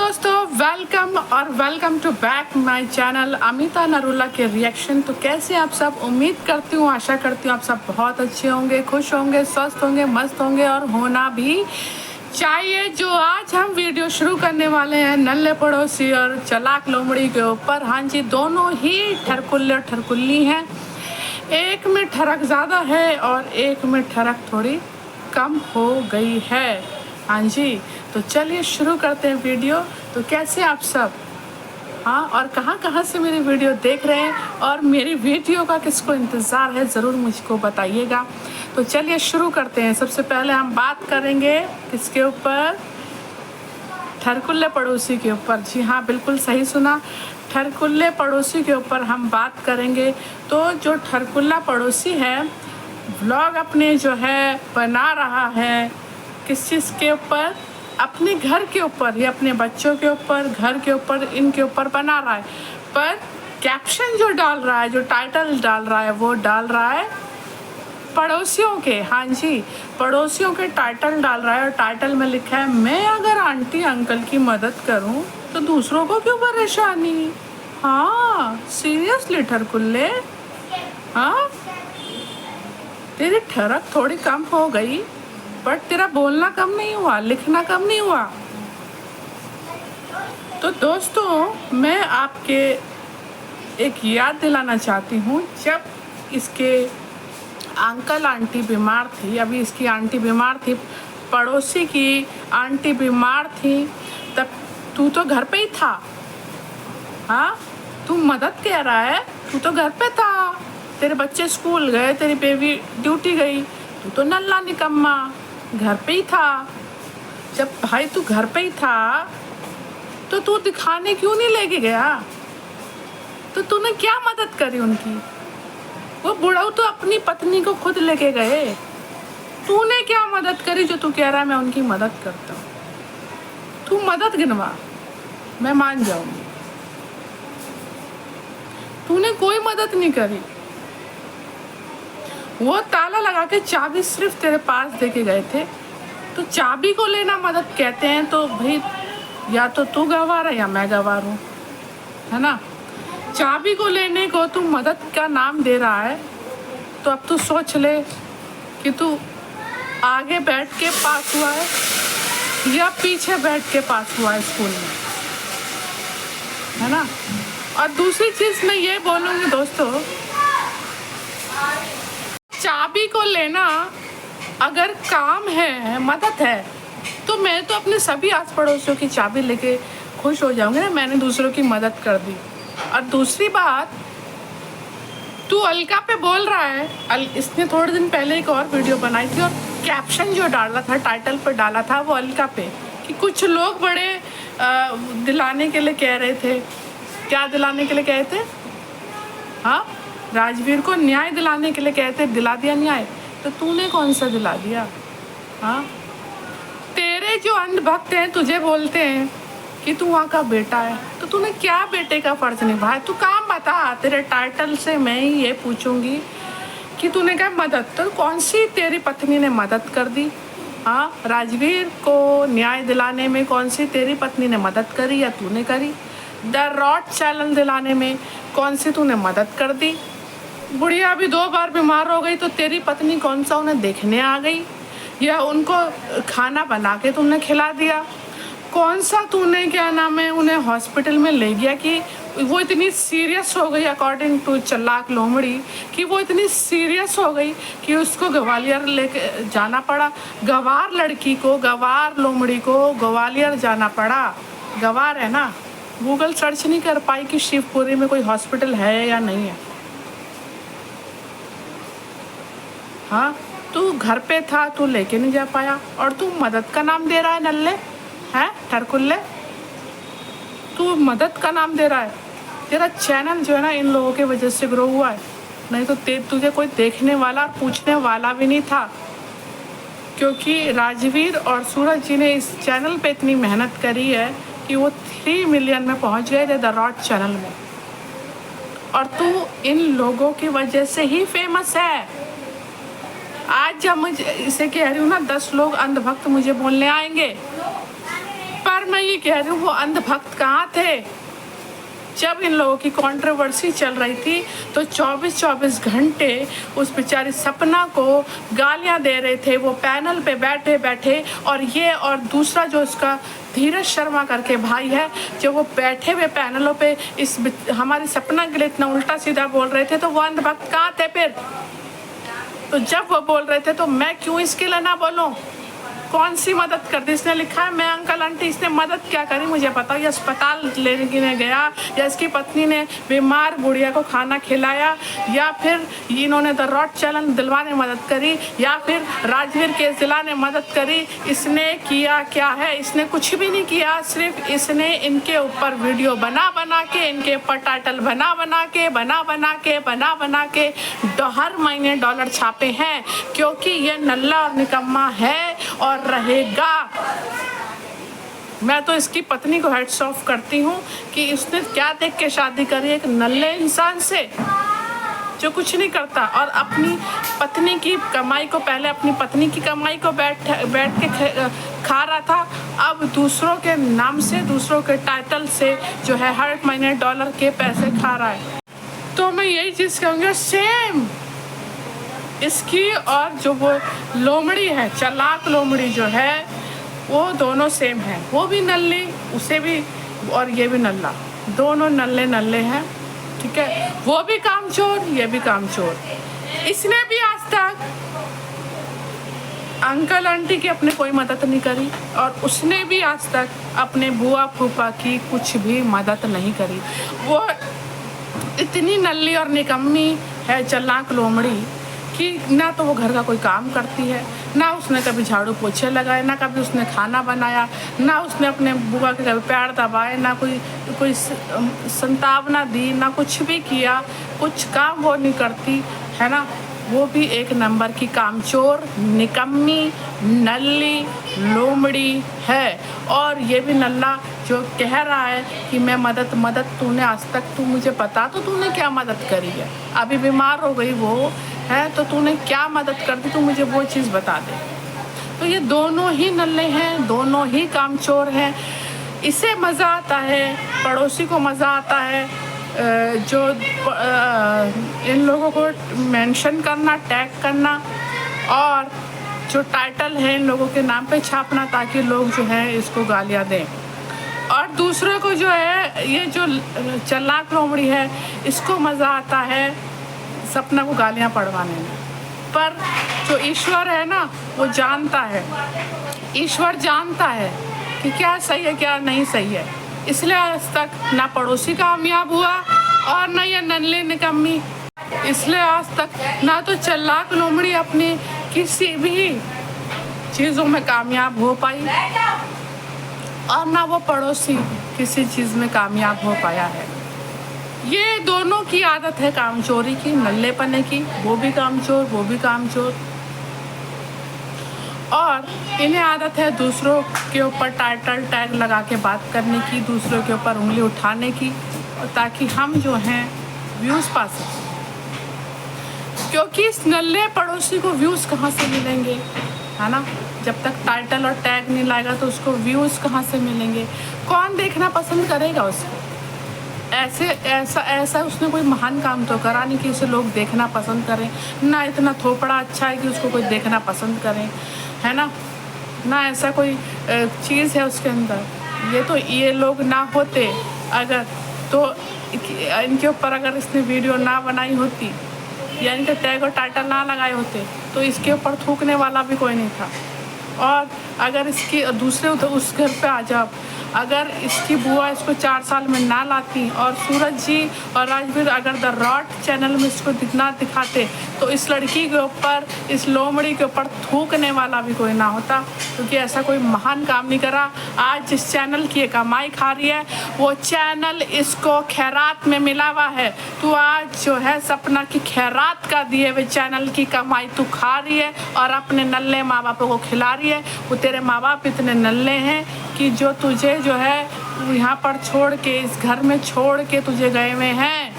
दोस्तों, welcome to back my channel Amita Narula के रिएक्शन। तो कैसे आप सब? उम्मीद करती हूँ, आशा करती हूँ आप सब बहुत अच्छे होंगे, खुश होंगे, स्वस्थ होंगे, मस्त होंगे और होना भी चाहिए। जो आज हम वीडियो शुरू करने वाले हैं नल्ले पड़ोसी और चलाक लोमड़ी के ऊपर। हाँ जी, दोनों ही ठरकुल्ले और ठरकुल्ली हैं। एक में ठरक ज़्यादा है और एक में ठरक थोड़ी कम हो गई है। हाँ जी, तो चलिए शुरू करते हैं वीडियो। तो कैसे आप सब? हाँ, और कहाँ से मेरी वीडियो देख रहे हैं और मेरी वीडियो का किसको इंतज़ार है, ज़रूर मुझको बताइएगा। तो चलिए शुरू करते हैं। सबसे पहले हम बात करेंगे किसके ऊपर? ठरकुल्ले पड़ोसी के ऊपर। जी हाँ, बिल्कुल सही सुना, ठरकुल्ले पड़ोसी के ऊपर हम बात करेंगे। तो जो ठरकुल्ला पड़ोसी है व्लॉग अपने जो है बना रहा है किस चीज़ के ऊपर? अपने घर के ऊपर या अपने बच्चों के ऊपर, घर के ऊपर, इनके ऊपर बना रहा है। पर कैप्शन जो डाल रहा है, जो टाइटल डाल रहा है, वो डाल रहा है पड़ोसियों के। हाँ जी, पड़ोसियों के टाइटल डाल रहा है और टाइटल में लिखा है, मैं अगर आंटी अंकल की मदद करूं तो दूसरों को क्यों परेशानी। हाँ, सीरियसली ठरकुल्ले, हाँ तेरी ठरक थोड़ी कम हो गई बट तेरा बोलना कम नहीं हुआ, लिखना कम नहीं हुआ। तो दोस्तों, मैं आपके एक याद दिलाना चाहती हूँ, जब इसके अंकल आंटी बीमार थी, अभी इसकी आंटी बीमार थी, पड़ोसी की आंटी बीमार थी, तब तू तो घर पे ही था। हाँ, तू मदद कह रहा है, तू तो घर पे था। तेरे बच्चे स्कूल गए, तेरी बेबी ड्यूटी गई, तू तो नल्ला निकम्मा घर पे ही था। जब भाई तू घर पे ही था तो तू दिखाने क्यों नहीं लेके गया? तो तूने क्या मदद करी उनकी? वो बुढ़ऊ तो अपनी पत्नी को खुद लेके गए, तूने क्या मदद करी जो तू कह रहा है मैं उनकी मदद करता हूँ? तू मदद गिनवा, मैं मान जाऊंगी। तूने कोई मदद नहीं करी। वो ताला लगा के चाबी सिर्फ तेरे पास देके गए थे, तो चाबी को लेना मदद कहते हैं। तो भाई या तो तू गवार है या मैं गवार हूँ, है ना? चाबी को लेने को तू मदद का नाम दे रहा है, तो अब तू सोच ले कि तू आगे बैठ के पास हुआ है या पीछे बैठ के पास हुआ है स्कूल में, है ना? और दूसरी चीज़ मैं ये बोलूँगी दोस्तों, चाबी को लेना अगर काम है, मदद है, तो मैं तो अपने सभी आस पड़ोसियों की चाबी लेके खुश हो जाऊंगी ना, मैंने दूसरों की मदद कर दी। और दूसरी बात, तू अलका पे बोल रहा है, इसने थोड़े दिन पहले एक और वीडियो बनाई थी और कैप्शन जो डाला था, टाइटल पर डाला था वो अलका पे, कि कुछ लोग बड़े दिलाने के लिए कह रहे थे। क्या दिलाने के लिए कहे थे? हाँ, राजवीर को न्याय दिलाने के लिए कहते, दिला दिया न्याय। तो तूने कौन सा दिला दिया? हाँ, तेरे जो अंधभक्त हैं तुझे बोलते हैं कि तू वहाँ का बेटा है, तो तूने क्या बेटे का फर्ज निभाया? तू काम बता। तेरे टाइटल से मैं ही ये पूछूंगी कि तूने क्या मदद, तो कौन सी तेरी पत्नी ने मदद कर दी? हाँ, राजवीर को न्याय दिलाने में कौन सी तेरी पत्नी ने मदद करी या तूने करी? द रॉड चैनल दिलाने में कौन सी तूने मदद कर दी? बुढ़िया अभी 2 बार बीमार हो गई तो तेरी पत्नी कौन सा उन्हें देखने आ गई या उनको खाना बना के तुमने खिला दिया? कौन सा तूने क्या नाम है उन्हें हॉस्पिटल में ले गया कि वो इतनी सीरियस हो गई, अकॉर्डिंग टू चलाक लोमड़ी, कि वो इतनी सीरियस हो गई कि उसको ग्वालियर लेके जाना पड़ा। गवार लड़की को, गवार लोमड़ी को ग्वालियर जाना पड़ा। गवार है ना, गूगल सर्च नहीं कर पाई कि शिवपुरी में कोई हॉस्पिटल है या नहीं है। हाँ, तू घर पे था, तू लेके नहीं जा पाया और तू मदद का नाम दे रहा है नल्ले, हैं ठरकुल्ले? तू मदद का नाम दे रहा है। तेरा चैनल जो है ना इन लोगों की वजह से ग्रो हुआ है, नहीं तो तुझे कोई देखने वाला और पूछने वाला भी नहीं था। क्योंकि राजवीर और सूरज जी ने इस चैनल पे इतनी मेहनत करी है कि वो 3 मिलियन में पहुंच गए थे, द रॉड चैनल में। और तू इन लोगों की वजह से ही फेमस है। आज जब मुझे इसे कह रही हूँ ना, 10 लोग अंधभक्त मुझे बोलने आएंगे पर मैं ये कह रही हूँ, वो अंधभक्त कहाँ थे जब इन लोगों की कंट्रोवर्सी चल रही थी? तो 24-24 घंटे उस बेचारी सपना को गालियां दे रहे थे, वो पैनल पे बैठे बैठे। और ये और दूसरा जो उसका धीरज शर्मा करके भाई है, जो वो बैठे हुए पैनलों पे इस हमारी सपना के लिए इतना उल्टा सीधा बोल रहे थे। तो वो अंधभक्त कहाँ थे फिर? तो जब वो बोल रहे थे तो मैं क्यों इसके लिए ना बोलूं? कौन सी मदद कर दी? इसने लिखा है मैं अंकल आंटी, इसने मदद क्या करी मुझे बताओ? या अस्पताल लेने के लिए गया, या इसकी पत्नी ने बीमार बुढ़िया को खाना खिलाया, या फिर इन्होंने द रॉट चैनल दिलवाने मदद करी, या फिर राजवीर केस दिलाने मदद करी? इसने किया क्या है? इसने कुछ भी नहीं किया। सिर्फ इसने इनके ऊपर वीडियो बना बना के, इनके ऊपर टाइटल बना बना के हर महीने डॉलर छापे हैं, क्योंकि ये नल्ला और निकम्मा है और रहेगा। मैं तो इसकी पत्नी को हेड्स ऑफ करती हूँ कि उसने क्या देख के शादी करी एक नल्ले इंसान से जो कुछ नहीं करता, और अपनी पत्नी की कमाई को, पहले अपनी पत्नी की कमाई को बैठ के खा रहा था, अब दूसरों के नाम से, दूसरों के टाइटल से जो है हर महीने डॉलर के पैसे खा रहा है। तो मैं यही चीज़ कहूँगी, सेम इसकी और जो वो लोमड़ी है, चालाक लोमड़ी जो है, वो दोनों सेम है। वो भी नल्ली, उसे भी, और ये भी नल्ला, दोनों नल्ले नल्ले हैं, ठीक है। वो भी कामचोर, ये भी कामचोर। इसने भी आज तक अंकल आंटी की अपने कोई मदद नहीं करी, और उसने भी आज तक अपने बुआ फूफा की कुछ भी मदद नहीं करी। वो इतनी नल्ली और निकम्मी है, चालाक लोमड़ी, कि ना तो वो घर का कोई काम करती है, ना उसने कभी झाड़ू पोछे लगाए, ना कभी उसने खाना बनाया, ना उसने अपने बुआ के कभी पैर दबाए, ना कोई संतावना दी, ना कुछ भी किया। कुछ काम वो नहीं करती है ना। वो भी एक नंबर की कामचोर, निकम्मी, नल्ली लोमड़ी है। और ये भी नल्ला जो कह रहा है कि मैं मदद तूने आज तक, तू मुझे बता तो तूने क्या मदद करी है? अभी बीमार हो गई वो है, तो तूने क्या मदद कर दी? तू मुझे वो चीज़ बता दे। तो ये दोनों ही नल्ले हैं, दोनों ही कामचोर हैं। इसे मज़ा आता है, पड़ोसी को मज़ा आता है जो इन लोगों को मेंशन करना, टैग करना, और जो टाइटल है इन लोगों के नाम पे छापना, ताकि लोग जो है इसको गालियाँ दें। और दूसरों को जो है, ये जो चालाक लोमड़ी है, इसको मज़ा आता है सपना को गालियाँ पढ़वाने में। पर जो ईश्वर है ना, वो जानता है, ईश्वर जानता है कि क्या सही है क्या नहीं सही है। इसलिए आज तक ना पड़ोसी कामयाब हुआ और ना ये नल्ले निकम्मी। इसलिए आज तक ना तो चालाक लोमड़ी अपनी किसी भी चीज़ों में कामयाब हो पाई, और ना वो पड़ोसी किसी चीज़ में कामयाब हो पाया है। ये दोनों की आदत है कामचोरी की, नल्लेपने की। वो भी कामचोर, वो भी कामचोर। और इन्हें आदत है दूसरों के ऊपर टाइटल टैग लगा के बात करने की, दूसरों के ऊपर उंगली उठाने की, ताकि हम जो हैं व्यूज़ पा सकें। क्योंकि इस नल्ले पड़ोसी को व्यूज़ कहाँ से मिलेंगे, है ना? जब तक टाइटल और टैग नहीं लाएगा तो उसको व्यूज़ कहाँ से मिलेंगे? कौन देखना पसंद करेगा उसको? ऐसा उसने कोई महान काम तो करा नहीं कि उसे लोग देखना पसंद करें। ना इतना थोपड़ा अच्छा है कि उसको कोई देखना पसंद करें, है ना? ना ऐसा कोई चीज़ है उसके अंदर। ये लोग ना होते अगर, तो इनके ऊपर अगर इसने वीडियो ना बनाई होती, या इनके टैग और टाइटल ना लगाए होते, तो इसके ऊपर थूकने वाला भी कोई नहीं था। और अगर इसकी दूसरे तो उस घर पे आ जाओ, अगर इसकी बुआ इसको 4 साल में ना लाती, और सूरज जी और राजवीर अगर द रॉट चैनल में इसको दिखाते, तो इस लड़की के ऊपर, इस लोमड़ी के ऊपर थूकने वाला भी कोई ना होता, क्योंकि ऐसा कोई महान काम नहीं करा। आज जिस चैनल की कमाई खा रही है, वो चैनल इसको खैरात में मिला हुआ है। तू आज जो है सपना की खैरात का दिए हुए चैनल की कमाई तू खा रही है, और अपने नल्ले माँ बापों को खिला रही है। वो तेरे माँ बाप इतने नल्ले हैं कि जो तुझे जो है यहाँ पर छोड़ के, इस घर में छोड़ के तुझे गए हुए हैं।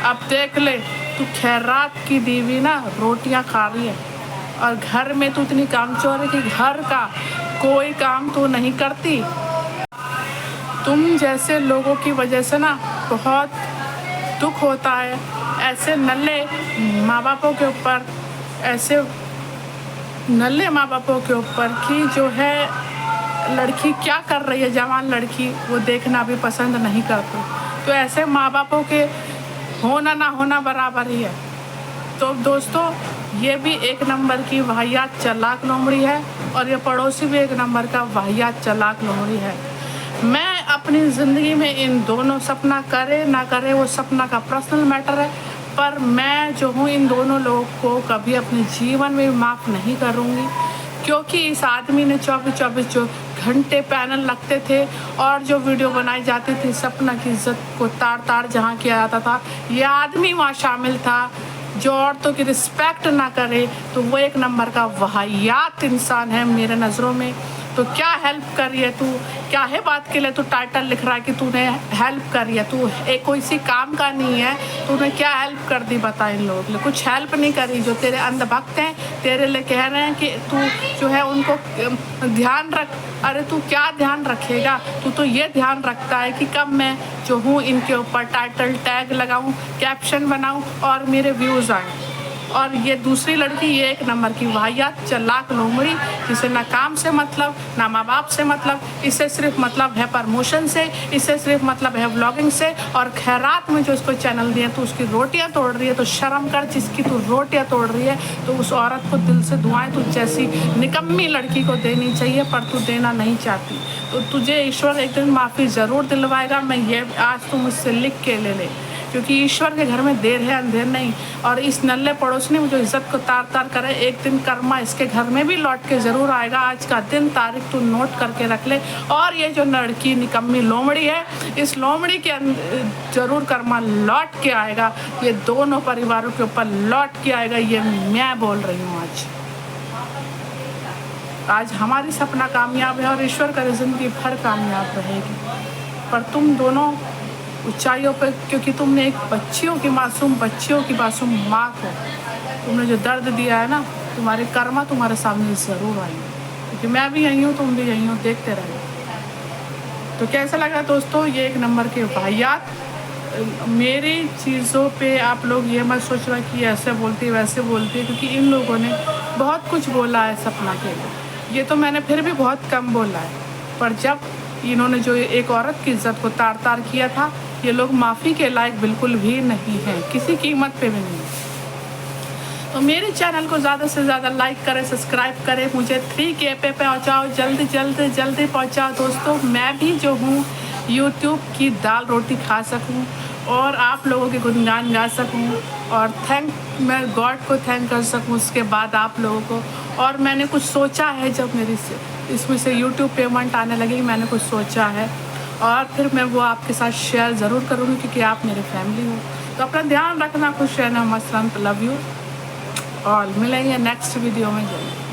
अब देख ले, तू खैरात की दीवी ना रोटियां खा रही है, और घर में तू इतनी कामचोर है कि घर का कोई काम तो नहीं करती। तुम जैसे लोगों की वजह से ना बहुत दुख होता है। ऐसे नल्ले माँ बापों के ऊपर, ऐसे नल्ले माँ बापों के ऊपर कि जो है लड़की क्या कर रही है, जवान लड़की, वो देखना भी पसंद नहीं करते। तो ऐसे माँ बापों के होना ना होना बराबर ही है। तो दोस्तों, ये भी एक नंबर की वाहियात चालाक लोमड़ी है और ये पड़ोसी भी एक नंबर का वाहियात चालाक लोमड़ी है। मैं अपनी ज़िंदगी में इन दोनों, सपना करे ना करे वो सपना का पर्सनल मैटर है, पर मैं जो हूँ इन दोनों लोगों को कभी अपने जीवन में माफ़ नहीं करूँगी। क्योंकि इस आदमी ने 24-24 जो घंटे पैनल लगते थे और जो वीडियो बनाई जाती थी, सपना की इज्जत को तार तार जहाँ किया जाता था, ये आदमी वहाँ शामिल था। जो औरतों की रिस्पेक्ट ना करे तो वो एक नंबर का वाहियात इंसान है मेरे नज़रों में। तो क्या हेल्प कर रही है तू, क्या है बात के लिए तू टाइटल लिख रहा है कि तूने हेल्प करी है? तू एक कोई सी काम का नहीं है, तूने क्या हेल्प कर दी बता? इन लोगों के लिए कुछ हेल्प नहीं करी। जो तेरे अंधभक्त हैं, तेरे लिए कह रहे हैं कि तू जो है उनको ध्यान रख। अरे तू क्या ध्यान रखेगा? तू तो ये ध्यान रखता है कि कब मैं जो हूँ इनके ऊपर टाइटल टैग लगाऊँ, कैप्शन बनाऊँ और मेरे व्यूज़ आएँ। और ये दूसरी लड़की, ये एक नंबर की वाहियात चालाक लोमड़ी, जिसे ना काम से मतलब, ना माँ बाप से मतलब, इससे सिर्फ मतलब है प्रमोशन से, इससे सिर्फ मतलब है व्लॉगिंग से। और खैरात में जो इसको चैनल दिए तो उसकी रोटियां तोड़ रही है। तो शर्म कर, जिसकी तू रोटियां तोड़ रही है तो उस औरत को दिल से दुआएं तू जैसी निकम्मी लड़की को देनी चाहिए, पर तू देना नहीं चाहती। तो तुझे ईश्वर एक दिन माफ़ी ज़रूर दिलवाएगा। मैं ये आज तू मुझसे लिख के ले ले, क्योंकि ईश्वर के घर में देर है अंधेर नहीं। और इस नल्ले पड़ोसी ने मुझे इज्जत को तार तार करे, एक दिन कर्मा इसके घर में भी लौट के ज़रूर आएगा। आज का दिन तारीख तू नोट करके रख ले। और ये जो लड़की निकम्मी लोमड़ी है, इस लोमड़ी के ज़रूर कर्मा लौट के आएगा। ये दोनों परिवारों के ऊपर लौट के आएगा, ये मैं बोल रही हूँ। आज हमारी सपना कामयाब है और ईश्वर का ज़िंदगी भर कामयाब रहेगी। पर तुम दोनों ऊंचाइयों पर, क्योंकि तुमने एक बच्चियों की मासूम माँ को तुमने जो दर्द दिया है ना, तुम्हारे कर्मा तुम्हारे सामने ज़रूर आएंगे। क्योंकि मैं भी यहीं हूँ, तुम भी यहीं हो, देखते रहो। तो कैसा लगा दोस्तों ये एक नंबर के वाहियात? मेरी चीज़ों पे आप लोग ये मत सोच रहा कि ऐसे बोलती है वैसे बोलती है, क्योंकि इन लोगों ने बहुत कुछ बोला है सपना के लिए। ये तो मैंने फिर भी बहुत कम बोला है, पर जब इन्होंने जो एक औरत की इज्जत को तार तार किया था, ये लोग माफ़ी के लायक बिल्कुल भी नहीं हैं, किसी कीमत पे भी नहीं। तो मेरे चैनल को ज़्यादा से ज़्यादा लाइक करें, सब्सक्राइब करें, मुझे 3K पे पहुँचाओ, जल्दी पहुँचाओ दोस्तों। मैं भी जो हूँ यूट्यूब की दाल रोटी खा सकूँ और आप लोगों के गुणगान गा सकूँ और मैं गॉड को थैंक कर सकूँ उसके बाद आप लोगों को। और मैंने कुछ सोचा है, जब मेरी इसमें से यूट्यूब पेमेंट आने लगेगी, मैंने कुछ सोचा है और फिर मैं वो आपके साथ शेयर ज़रूर करूँगी, क्योंकि आप मेरे फैमिली हो। तो अपना ध्यान रखना, खुश रहना, मस्त रहना। Love you all. मिलेंगे नेक्स्ट वीडियो में जल्दी।